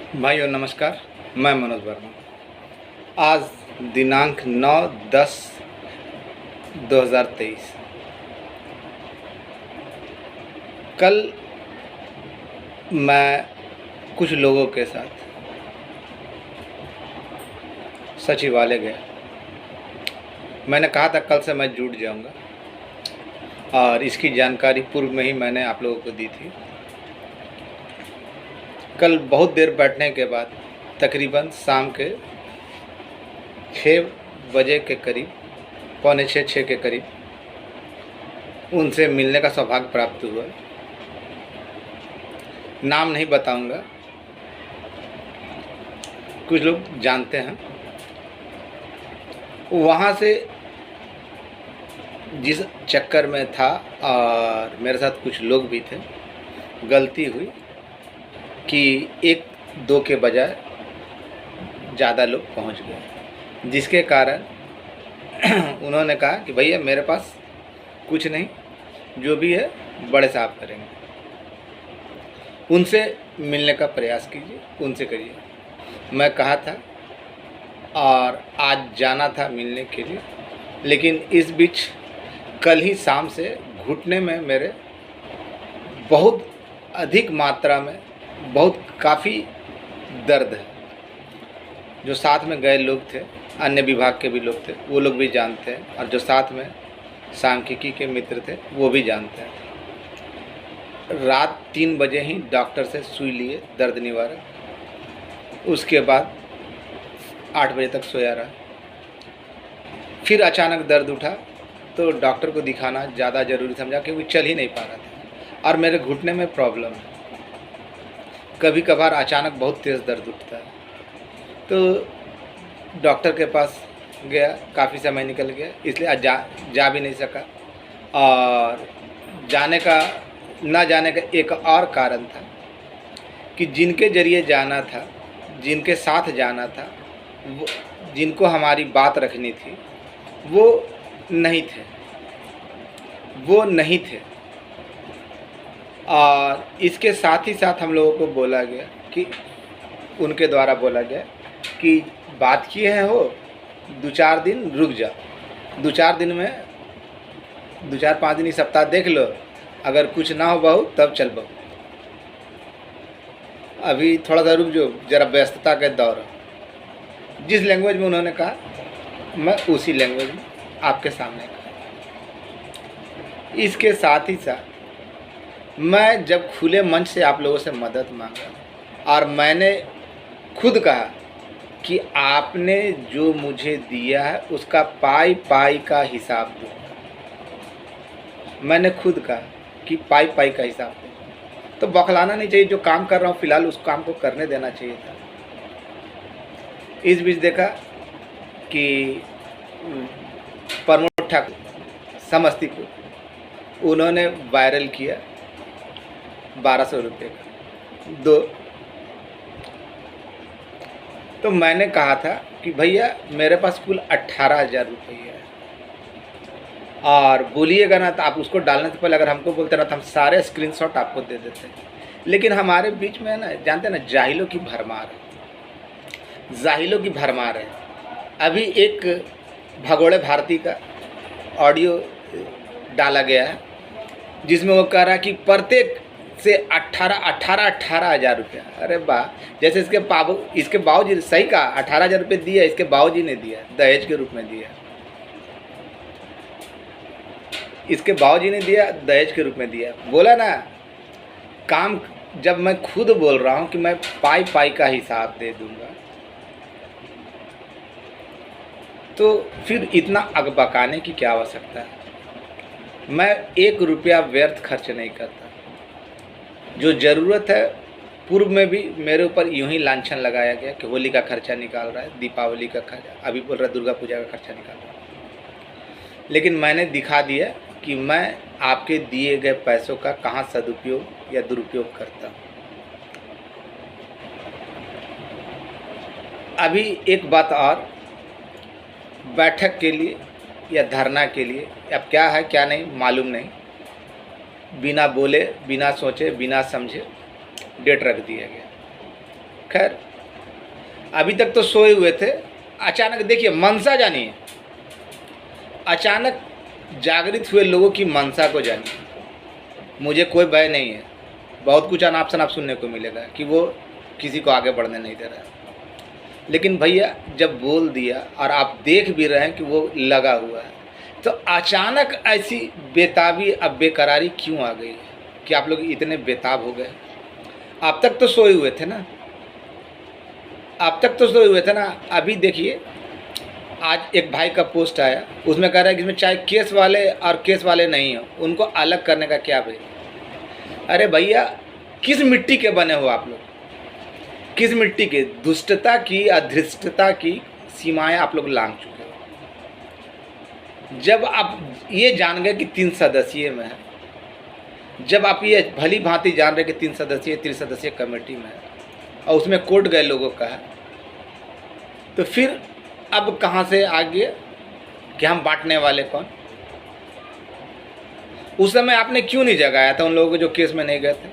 भाइयों नमस्कार। मैं मनोज वर्मा। आज दिनांक 9/10/2023। कल मैं कुछ लोगों के साथ सचिवालय गया। मैंने कहा था कल से मैं जुट जाऊंगा और इसकी जानकारी पूर्व में ही मैंने आप लोगों को दी थी। कल बहुत देर बैठने के बाद तकरीबन शाम के 6 बजे के करीब, पौने 6 के करीब उनसे मिलने का सौभाग्य प्राप्त हुआ। नाम नहीं बताऊंगा, कुछ लोग जानते हैं। वहाँ से जिस चक्कर में था और मेरे साथ कुछ लोग भी थे, गलती हुई कि 1-2 के बजाय ज़्यादा लोग पहुंच गए, जिसके कारण उन्होंने कहा कि भैया मेरे पास कुछ नहीं, जो भी है बड़े साहब करेंगे। उनसे मिलने का प्रयास कीजिए, उनसे करिए। मैं कहा था और आज जाना था मिलने के लिए, लेकिन इस बीच कल ही शाम से घुटने में मेरे बहुत अधिक मात्रा में काफ़ी दर्द है। जो साथ में गए लोग थे, अन्य विभाग के भी लोग थे, वो लोग भी जानते हैं, और जो साथ में सांख्यिकी के मित्र थे वो भी जानते हैं। रात 3 बजे ही डॉक्टर से सुई लिए, दर्द निवारक। उसके बाद 8 बजे तक सोया रहा। फिर अचानक दर्द उठा तो डॉक्टर को दिखाना ज़्यादा ज़रूरी समझा, क्योंकि चल ही नहीं पा रहा था और मेरे घुटने में प्रॉब्लम है। कभी कभार अचानक बहुत तेज़ दर्द उठता है, तो डॉक्टर के पास गया। काफ़ी समय निकल गया, इसलिए आज जा भी नहीं सका। और ना जाने का एक और कारण था कि जिनके ज़रिए जाना था, जिनके साथ जाना था, जिनको हमारी बात रखनी थी, वो नहीं थे। और इसके साथ ही साथ हम लोगों को बोला गया कि उनके द्वारा बोला गया कि बात किए हैं हो, 2-4 दिन रुक जाओ, 2-4 दिन में 2-4-5 दिन, इस सप्ताह देख लो, अगर कुछ ना हो बहू तब चल बहू, अभी थोड़ा सा रुक जाओ, ज़रा व्यस्तता के दौर। जिस लैंग्वेज में उन्होंने कहा, मैं उसी लैंग्वेज में आपके सामने कहा। इसके साथ ही साथ मैं जब खुले मंच से आप लोगों से मदद मांगा और मैंने खुद कहा कि आपने जो मुझे दिया है उसका पाई का हिसाब दो। मैंने खुद कहा कि पाई का हिसाब दो, तो बौखलाना नहीं चाहिए। जो काम कर रहा हूँ फिलहाल उस काम को करने देना चाहिए था। इस बीच देखा कि प्रमोद ठाकुर समस्तीपुर, उन्होंने वायरल किया 1200 रुपये का 2। तो मैंने कहा था कि भैया मेरे पास कुल 18,000 रुपये है, और बोलिएगा ना तो आप उसको डालने से पहले अगर हमको बोलते ना तो हम सारे स्क्रीनशॉट आपको दे देते। लेकिन हमारे बीच में ना, जानते ना, जाहिलों की भरमार है। अभी एक भगोड़े भारती का ऑडियो डाला गया है, जिसमें वो कह रहा है कि प्रत्येक से 18,000 रुपया। अरे वाह! जैसे इसके बाबूजी, सही कहा, 18,000 रुपये दिया, इसके बाबूजी ने दिया, दहेज के रूप में दिया। इसके बाबूजी ने दिया, दहेज के रूप में दिया। बोला ना, काम जब मैं खुद बोल रहा हूँ कि मैं पाई का हिसाब दे दूंगा, तो फिर इतना अकबकाने की क्या आवश्यकता है। मैं 1 रुपया व्यर्थ खर्च नहीं करता। जो ज़रूरत है, पूर्व में भी मेरे ऊपर यूं ही लांछन लगाया गया कि होली का खर्चा निकाल रहा है, दीपावली का खर्चा, अभी बोल रहा है दुर्गा पूजा का खर्चा निकाल रहा है। लेकिन मैंने दिखा दिया कि मैं आपके दिए गए पैसों का कहाँ सदुपयोग या दुरुपयोग करता हूँ। अभी एक बात और, बैठक के लिए या धरना के लिए, अब क्या है क्या नहीं मालूम नहीं, बिना बोले, बिना सोचे, बिना समझे डेट रख दिया गया। खैर अभी तक तो सोए हुए थे, अचानक देखिए मंशा जानिए, अचानक जागृत हुए लोगों की मंशा को जानिए। मुझे कोई भय नहीं है, बहुत कुछ अनाप शनाप सुनने को मिलेगा कि वो किसी को आगे बढ़ने नहीं दे रहा है, लेकिन भैया जब बोल दिया और आप देख भी रहे हैं कि वो लगा हुआ है, तो अचानक ऐसी बेताबी अब बेकरारी क्यों आ गई कि आप लोग इतने बेताब हो गए? अब तक तो सोए हुए थे ना, अब तक तो सोए हुए थे ना। अभी देखिए आज एक भाई का पोस्ट आया, उसमें कह रहा है कि इसमें चाहे केस वाले और केस वाले नहीं हो, उनको अलग करने का क्या भाई? अरे भैया किस मिट्टी के बने हो आप लोग? किस मिट्टी के? दुष्टता की, अधृष्टता की सीमाएं आप लोग लांघ चुके हो। जब आप ये जान गए कि 3 सदस्यीय में है, जब आप ये भली भांति जान रहे कि 3 सदस्यीय त्रिसदस्यीय कमेटी में है और उसमें कोर्ट गए लोगों का है, तो फिर अब कहाँ से आ गया कि हम बांटने वाले कौन? उस समय आपने क्यों नहीं जगाया था उन लोगों को जो केस में नहीं गए थे?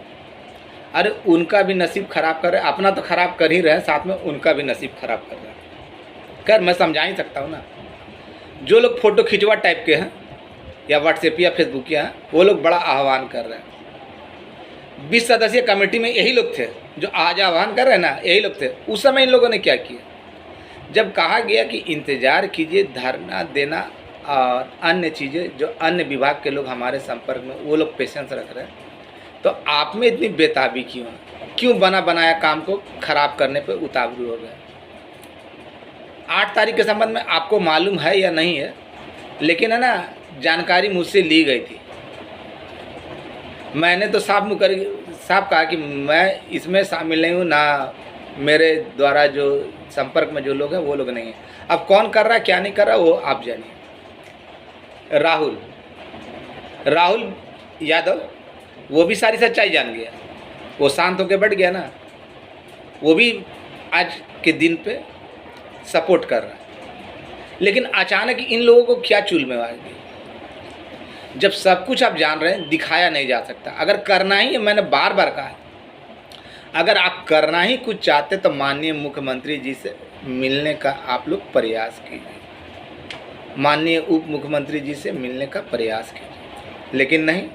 अरे उनका भी नसीब खराब कर रहे हैं, अपना तो खराब कर ही रहे हैं, साथ में उनका भी नसीब खराब कर रहे हैं। खैर मैं समझा ही सकता हूँ ना, जो लोग फोटो खिंचवा टाइप के हैं या व्हाट्सएप या फेसबुक या हैं, वो लोग बड़ा आह्वान कर रहे हैं। 20 सदस्यीय कमेटी में यही लोग थे जो आज आह्वान कर रहे हैं ना, यही लोग थे। उस समय इन लोगों ने क्या किया? जब कहा गया कि इंतज़ार कीजिए, धरना देना और अन्य चीज़ें जो अन्य विभाग के लोग हमारे संपर्क में, वो लोग पेशेंस रख रहे हैं, तो आप में इतनी बेताबी क्यों है? क्यों बना बनाया काम को खराब करने पे उतावलू हो गए? 8 तारीख के संबंध में आपको मालूम है या नहीं है, लेकिन है ना, जानकारी मुझसे ली गई थी। मैंने तो साफ कहा कि मैं इसमें शामिल नहीं हूँ, ना मेरे द्वारा जो संपर्क में जो लोग हैं वो लोग नहीं हैं। अब कौन कर रहा है क्या नहीं कर रहा वो आप जानिए। राहुल यादव वो भी सारी सच्चाई जान गया, वो शांत होकर बैठ गया ना, वो भी आज के दिन पे सपोर्ट कर रहा है। लेकिन अचानक इन लोगों को क्या चूल में आ गई? जब सब कुछ आप जान रहे हैं, दिखाया नहीं जा सकता। अगर करना ही है, मैंने बार बार कहा है, अगर आप करना ही कुछ चाहते तो माननीय मुख्यमंत्री जी से मिलने का आप लोग प्रयास कीजिए, माननीय उप मुख्यमंत्री जी से मिलने का प्रयास कीजिए। लेकिन नहीं,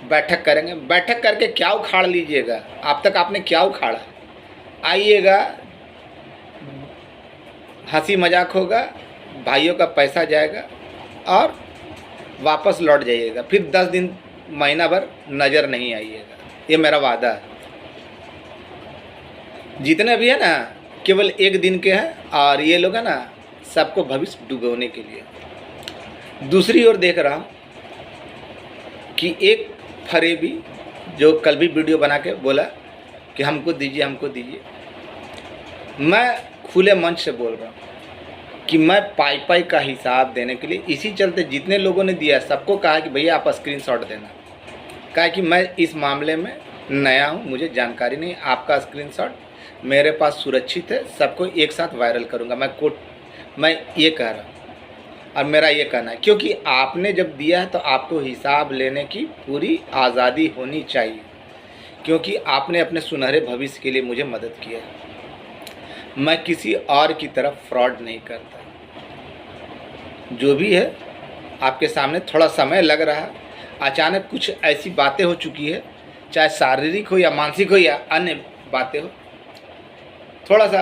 बैठक करेंगे, बैठक करके क्या उखाड़ लीजिएगा? अब तक आपने क्या उखाड़ा? आइएगा, हंसी मजाक होगा, भाइयों का पैसा जाएगा और वापस लौट जाइएगा। फिर 10 दिन महीना भर नज़र नहीं आइएगा, ये मेरा वादा है। जितने भी है ना, केवल 1 दिन के हैं और ये लोग है ना, सबको भविष्य डुबोने के लिए। दूसरी ओर देख रहा हूँ कि एक फरेबी जो कल भी वीडियो बना के बोला कि हमको दीजिए, हमको दीजिए। मैं खुले मंच से बोल रहा हूँ कि मैं पाई का हिसाब देने के लिए, इसी चलते जितने लोगों ने दिया सबको कहा कि भैया आप स्क्रीनशॉट देना। कहा कि मैं इस मामले में नया हूँ, मुझे जानकारी नहीं, आपका स्क्रीनशॉट मेरे पास सुरक्षित है, सबको एक साथ वायरल करूँगा। मैं ये कह रहा हूँ और मेरा ये कहना है, क्योंकि आपने जब दिया है तो आपको हिसाब लेने की पूरी आज़ादी होनी चाहिए, क्योंकि आपने अपने सुनहरे भविष्य के लिए मुझे मदद किया है। मैं किसी और की तरफ फ्रॉड नहीं करता। जो भी है आपके सामने, थोड़ा समय लग रहा है, अचानक कुछ ऐसी बातें हो चुकी है, चाहे शारीरिक हो या मानसिक हो या अन्य बातें हो, थोड़ा सा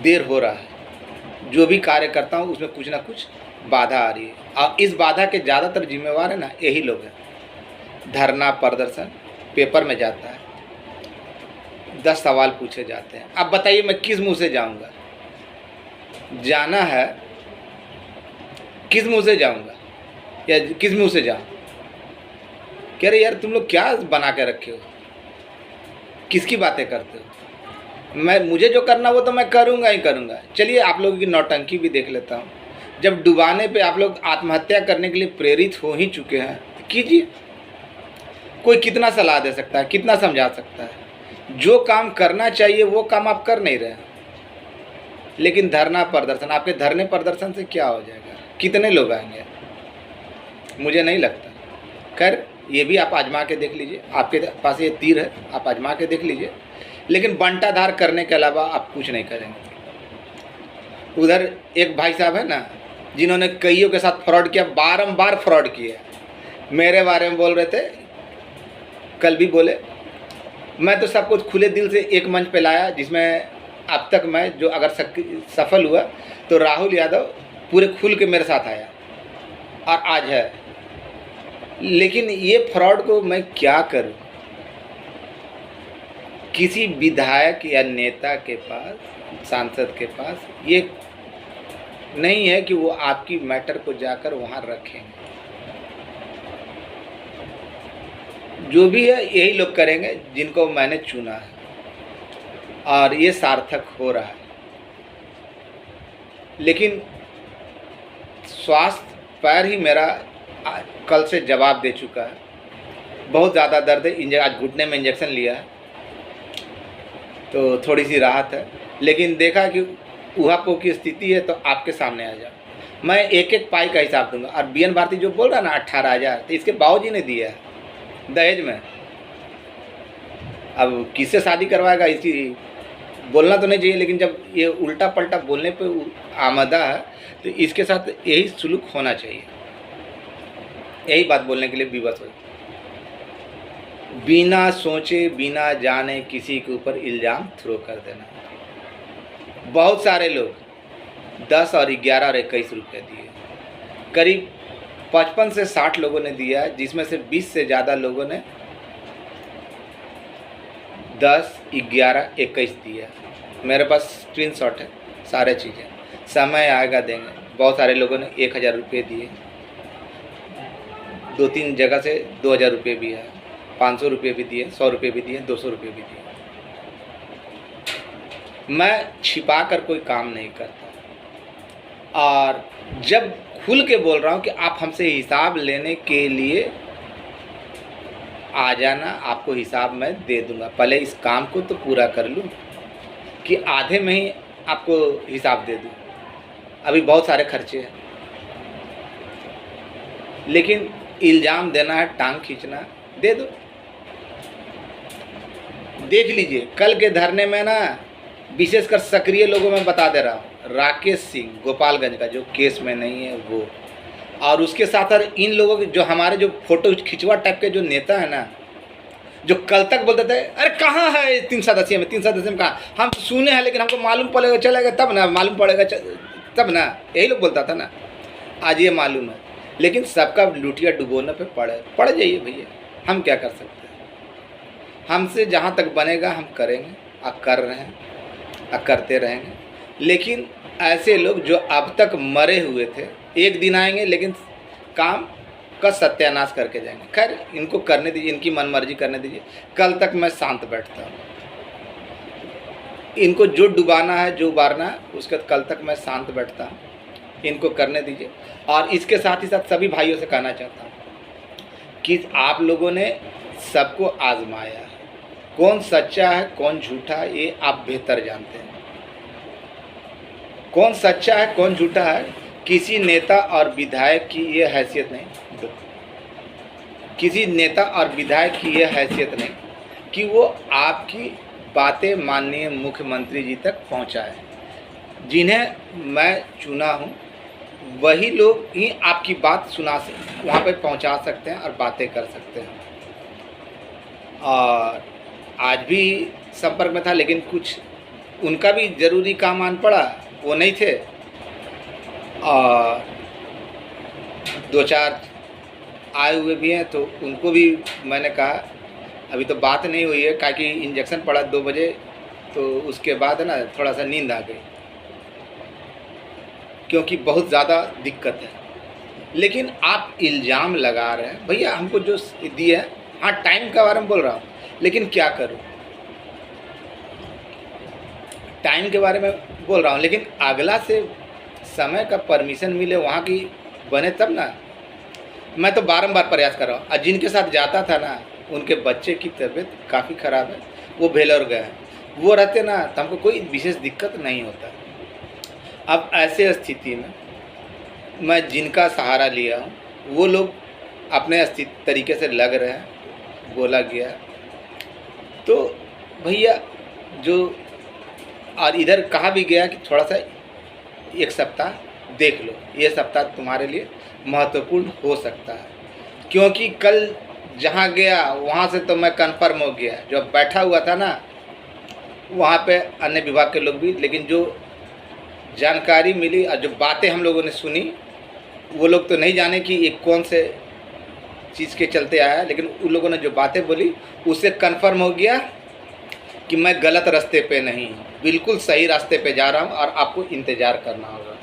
देर हो रहा है। जो भी कार्य करता हूँ उसमें कुछ ना कुछ बाधा आ रही है, और इस बाधा के ज़्यादातर जिम्मेवार है ना यही लोग हैं। धरना प्रदर्शन पेपर में जाता है, 10 सवाल पूछे जाते हैं। अब बताइए मैं किस मुंह से जाऊंगा? जाना है, किस मुंह से जाऊंगा या किस मुंह से जाऊँ? कह रहे यार तुम लोग क्या बना के रखे हो, किसकी बातें करते हो? मुझे जो करना वो तो मैं करूँगा ही करूँगा। चलिए आप लोगों की नौटंकी भी देख लेता हूँ। जब डुबाने पे आप लोग आत्महत्या करने के लिए प्रेरित हो ही चुके हैं, तो कीजिए। कोई कितना सलाह दे सकता है, कितना समझा सकता है? जो काम करना चाहिए वो काम आप कर नहीं रहे हैं। लेकिन धरना प्रदर्शन, आपके धरने प्रदर्शन से क्या हो जाएगा? कितने लोग आएंगे? मुझे नहीं लगता। खैर ये भी आप आजमा के देख लीजिए, आपके पास ये तीर है, आप आजमा के देख लीजिए, लेकिन बंटाधार करने के अलावा आप कुछ नहीं करेंगे। उधर एक भाई साहब है ना, जिन्होंने कईयों के साथ फ्रॉड किया, बारंबार फ्रॉड किया, मेरे बारे में बोल रहे थे, कल भी बोले। मैं तो सब कुछ खुले दिल से एक मंच पे लाया, जिसमें अब तक मैं जो अगर सफल हुआ तो राहुल यादव पूरे खुल के मेरे साथ आया और आज है। लेकिन ये फ्रॉड को मैं क्या करूं? किसी विधायक या नेता के पास, सांसद के पास ये नहीं है कि वो आपकी मैटर को जाकर वहाँ रखेंगे। जो भी है यही लोग करेंगे जिनको मैंने चुना है, और ये सार्थक हो रहा है। लेकिन स्वास्थ्य पैर ही मेरा कल से जवाब दे चुका है, बहुत ज़्यादा दर्द है। आज घुटने में इंजेक्शन लिया है तो थोड़ी सी राहत है, लेकिन देखा कि ऊहापोह की स्थिति है तो आपके सामने आ जाओ। मैं एक एक पाई का हिसाब दूंगा। और बीएन भारती जो बोल रहा है ना 18,000, तो इसके बाबूजी ने दिया है दहेज में। अब किससे शादी करवाएगा, इसी बोलना तो नहीं चाहिए, लेकिन जब ये उल्टा पलटा बोलने पे आमदा है तो इसके साथ यही सुलूक होना चाहिए। यही बात बोलने के लिए विवश हो, बिना सोचे बिना जाने किसी के ऊपर इल्ज़ाम थ्रो कर देना। बहुत सारे लोग 10 और 11 और 21 रुपये दिए, करीब 55 से 60 लोगों ने दिया, जिसमें से 20 से ज़्यादा लोगों ने 10, 11, 21 दिया। मेरे पास स्क्रीनशॉट है, सारे चीज़ें, समय आएगा देंगे। बहुत सारे लोगों ने 1000 रुपये दिए, 2-3 जगह से 2000 रुपये भी है, 500 रुपये भी दिए, 100 रुपये भी दिए, 200 रुपये भी दिए। मैं छिपा कर कोई काम नहीं करता, और जब खुल के बोल रहा हूँ कि आप हमसे हिसाब लेने के लिए आ जाना, आपको हिसाब मैं दे दूंगा। पहले इस काम को तो पूरा कर लूँ कि आधे में ही आपको हिसाब दे दूँ। अभी बहुत सारे खर्चे हैं, लेकिन इल्ज़ाम देना है, टांग खींचना, दे दो। देख लीजिए कल के धरने में ना, विशेषकर सक्रिय लोगों में बता दे रहा हूँ, राकेश सिंह गोपालगंज का जो केस में नहीं है वो, और उसके साथ इन लोगों के जो हमारे जो फोटो खिंचवा टाइप के जो नेता है ना, जो कल तक बोलते थे अरे कहाँ है 3 सदस्यीय में, 3 सदस्य में कहाँ, हम सुने हैं लेकिन हमको मालूम पड़ेगा, चलेगा तब ना, मालूम पड़ेगा तब ना, यही लोग बोलता था ना। आज ये मालूम है, लेकिन सबका लुटिया डुबोने पे पड़ जाइए भैया, हम क्या कर सकते हैं। हमसे जहाँ तक बनेगा हम करेंगे, आप कर रहे हैं, आप करते रहेंगे। लेकिन ऐसे लोग जो अब तक मरे हुए थे, एक दिन आएंगे लेकिन काम का सत्यानाश करके जाएंगे। खैर इनको करने दीजिए, इनकी मनमर्जी करने दीजिए। कल तक मैं शांत बैठता हूँ, इनको जो डुबाना है, जो उबारना है, उसके कल तक मैं शांत बैठता हूँ, इनको करने दीजिए। और इसके साथ ही साथ सभी भाइयों से कहना चाहता हूँ कि आप लोगों ने सबको आजमाया है, कौन सच्चा है कौन झूठा है ये आप बेहतर जानते हैं। कौन सच्चा है कौन झूठा है किसी नेता और विधायक की ये हैसियत नहीं, किसी नेता और विधायक की ये हैसियत नहीं कि वो आपकी बातें माननीय मुख्यमंत्री जी तक पहुंचाए। जिन्हें मैं चुना हूं वही लोग ही आपकी बात सुना सकते, वहाँ पे पहुंचा सकते हैं और बातें कर सकते हैं। और आज भी संपर्क में था, लेकिन कुछ उनका भी ज़रूरी काम आन पड़ा, वो नहीं थे। और 2-4 आए हुए भी हैं, तो उनको भी मैंने कहा, अभी तो बात नहीं हुई है, काहे कि इंजेक्शन पड़ा 2 बजे, तो उसके बाद है ना थोड़ा सा नींद आ गई, क्योंकि बहुत ज़्यादा दिक्कत है। लेकिन आप इल्ज़ाम लगा रहे हैं भैया, हमको जो दिया है, हाँ टाइम के बारे में बोल रहा हूँ, लेकिन क्या करूँ, टाइम के बारे में बोल रहा हूँ, लेकिन अगला से समय का परमिशन मिले, वहाँ की बने तब ना। मैं तो बारंबार प्रयास कर रहा हूँ। और जिनके साथ जाता था ना, उनके बच्चे की तबीयत काफ़ी ख़राब है, वो भेलोर गए हैं, वो रहते ना तो हमको कोई विशेष दिक्कत नहीं होता। अब ऐसे स्थिति में मैं जिनका सहारा लिया हूँ वो लोग अपने तरीके से लग रहे हैं, बोला गया। तो भैया जो और इधर कहा भी गया कि थोड़ा सा एक सप्ताह देख लो, ये सप्ताह तुम्हारे लिए महत्वपूर्ण हो सकता है। क्योंकि कल जहाँ गया वहाँ से तो मैं कन्फर्म हो गया, जो बैठा हुआ था ना वहाँ पे अन्य विभाग के लोग भी, लेकिन जो जानकारी मिली और जो बातें हम लोगों ने सुनी, वो लोग तो नहीं जाने कि ये कौन से चीज़ के चलते आया, लेकिन उन लोगों ने जो बातें बोली उससे कन्फर्म हो गया कि मैं गलत रास्ते पे नहीं हूँ, बिल्कुल सही रास्ते पे जा रहा हूँ और आपको इंतज़ार करना होगा।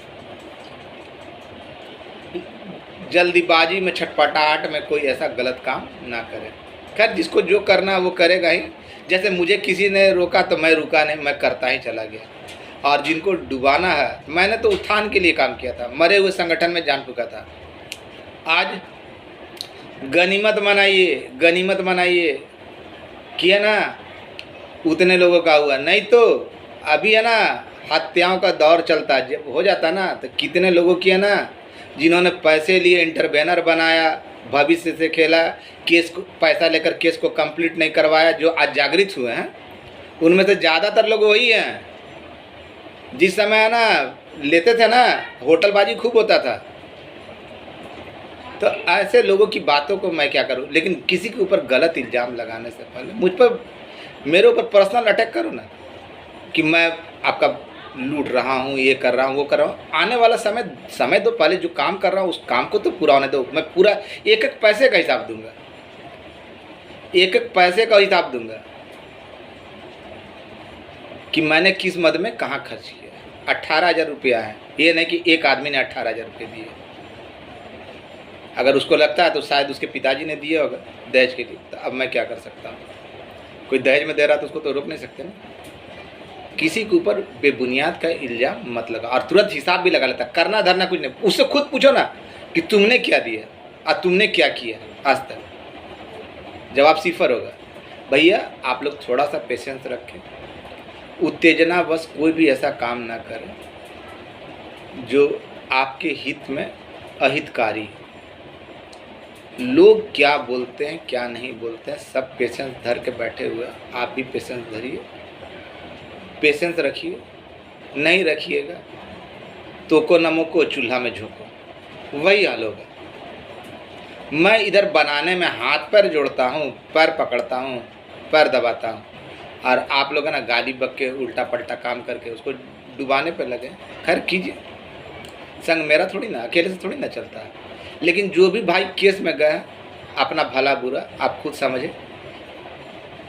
जल्दीबाजी में, छटपटाहट में कोई ऐसा गलत काम ना करे। खैर, जिसको जो करना है वो करेगा ही। जैसे मुझे किसी ने रोका तो मैं रुका नहीं, मैं करता ही चला गया। और जिनको डुबाना है, मैंने तो उत्थान के लिए काम किया था, मरे हुए संगठन में जान चुका था। आज गनीमत मनाइए, गनीमत मनाइए, किया ना, उतने लोगों का हुआ, नहीं तो अभी है ना हत्याओं का दौर चलता, जब हो जाता ना तो कितने लोगों की है ना, जिन्होंने पैसे लिए, इंटरवेनर बनाया, भविष्य से खेला, केस को पैसा लेकर केस को कंप्लीट नहीं करवाया, जो आज जागृत हुए हैं उनमें से ज़्यादातर लोग वही हैं। जिस समय है ना लेते थे ना, होटलबाजी खूब होता था। तो ऐसे लोगों की बातों को मैं क्या करूं, लेकिन किसी के ऊपर गलत इल्ज़ाम लगाने से पहले मुझ पर, मेरे ऊपर पर्सनल अटैक करो ना कि मैं आपका लूट रहा हूँ, ये कर रहा हूँ, वो कर रहा हूँ। आने वाला समय तो पहले जो काम कर रहा हूँ उस काम को तो पूरा होने दो। मैं पूरा एक एक पैसे का हिसाब दूंगा, एक एक पैसे का हिसाब दूंगा कि मैंने किस मद में कहाँ खर्च किया। 18,000 रुपया है, ये नहीं कि एक आदमी ने 18,000 रुपये दिए। अगर उसको लगता है तो शायद उसके पिताजी ने दिए होगा दहेज के लिए, तो अब मैं क्या कर सकता हूँ। कोई दहेज में दे रहा तो उसको तो रोक नहीं सकते ना। किसी के ऊपर बेबुनियाद का इल्ज़ाम मत लगा, और तुरंत हिसाब भी लगा लेता। करना धरना कुछ नहीं, उससे खुद पूछो ना कि तुमने क्या दिया और तुमने क्या किया आज तक, जवाब सिफर होगा। भैया आप लोग थोड़ा सा पेशेंस रखें, उत्तेजना बस कोई भी ऐसा काम ना करें जो आपके हित में अहितकारी है। लोग क्या बोलते हैं क्या नहीं बोलते हैं, सब पेशेंस धर के बैठे हुए। आप भी पेशेंस धरिए, पेशेंस रखिए। नहीं रखिएगा तो को नमो को चूल्हा में झोंको, वही हाल होगा। मैं इधर बनाने में हाथ पैर जोड़ता हूँ, पैर पकड़ता हूँ, पैर दबाता हूँ, और आप लोग ना गाली बक के उल्टा पल्टा काम करके उसको डुबाने पे लगे। खैर कीजिए, संग मेरा थोड़ी ना, अकेले से थोड़ी ना चलता है। लेकिन जो भी भाई केस में गए, अपना भला बुरा आप खुद समझे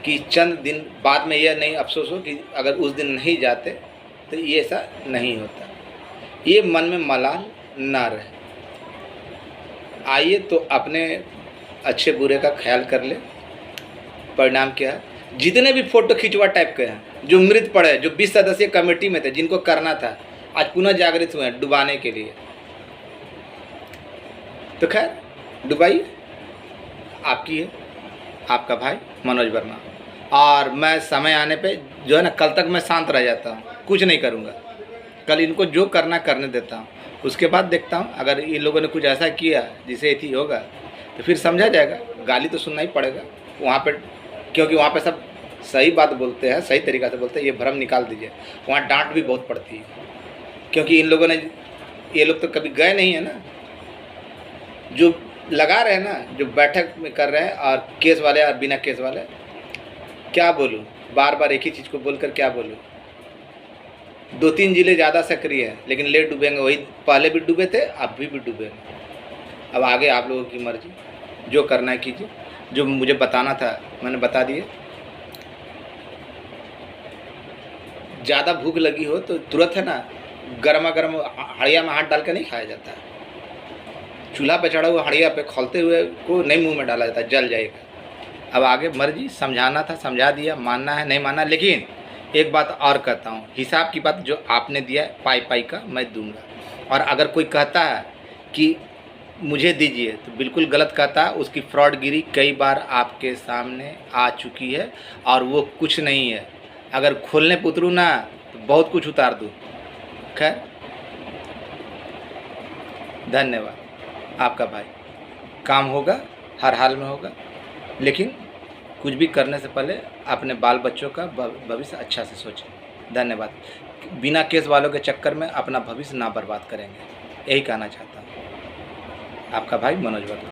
कि चंद दिन बाद में यह नहीं अफसोस हो कि अगर उस दिन नहीं जाते तो ये ऐसा नहीं होता। ये मन में मलाल ना रहे। आइए तो अपने अच्छे बुरे का ख्याल कर ले। परिणाम क्या है, जितने भी फोटो खिंचवा टाइप के हैं, जो मृत पड़े, जो 20 सदस्यीय कमेटी में थे, जिनको करना था, आज पुनः जागृत हुए हैं डुबाने के लिए। तो खैर डुबाइए, आपकी है, आपका भाई मनोज वर्मा। और मैं समय आने पे जो है ना, कल तक मैं शांत रह जाता हूँ, कुछ नहीं करूँगा। कल इनको जो करना करने देता हूँ, उसके बाद देखता हूँ अगर इन लोगों ने कुछ ऐसा किया जिसे एथी होगा तो फिर समझा जाएगा। गाली तो सुनना ही पड़ेगा वहाँ पर, क्योंकि वहाँ पर सब सही बात बोलते हैं, सही तरीक़ा से बोलते हैं। ये भ्रम निकाल दीजिए, वहाँ डांट भी बहुत पड़ती है, क्योंकि इन लोगों ने, ये लोग तो कभी गए नहीं है ना, जो लगा रहे हैं ना, जो बैठक में कर रहे हैं, और केस वाले और बिना केस वाले। क्या बोलूँ, बार बार एक ही चीज़ को बोलकर क्या बोलूँ। 2-3 जिले ज़्यादा सक्रिय हैं, लेकिन लेट डूबेंगे। वही पहले भी डूबे थे, अब भी डूबेंगे। अब आगे आप लोगों की मर्जी, जो करना है कीजिए। जो मुझे बताना था मैंने बता दिए। ज़्यादा भूख लगी हो तो तुरंत है ना, गर्मा गर्म हड़िया में हाथ डाल के नहीं खाया जाता है। चूल्हा पे चढ़ा हुआ हड़िया पे खोलते हुए को नहीं मुंह में डाला जाता, जल जाएगा। अब आगे मर्जी, समझाना था समझा दिया, मानना है नहीं मानना। लेकिन एक बात और कहता हूँ, हिसाब की बात जो आपने दिया है पाई पाई का मैं दूंगा। और अगर कोई कहता है कि मुझे दीजिए तो बिल्कुल गलत कहता है। उसकी फ्रॉडगिरी कई बार आपके सामने आ चुकी है और वो कुछ नहीं है। अगर खोलने पे उतरूँ ना तो बहुत कुछ उतार दूँ। खैर, धन्यवाद, आपका भाई। काम होगा, हर हाल में होगा, लेकिन कुछ भी करने से पहले अपने बाल बच्चों का भविष्य अच्छा से सोचें। धन्यवाद। बिना केस वालों के चक्कर में अपना भविष्य ना बर्बाद करेंगे, यही कहना चाहता हूँ। आपका भाई मनोज वर्मा।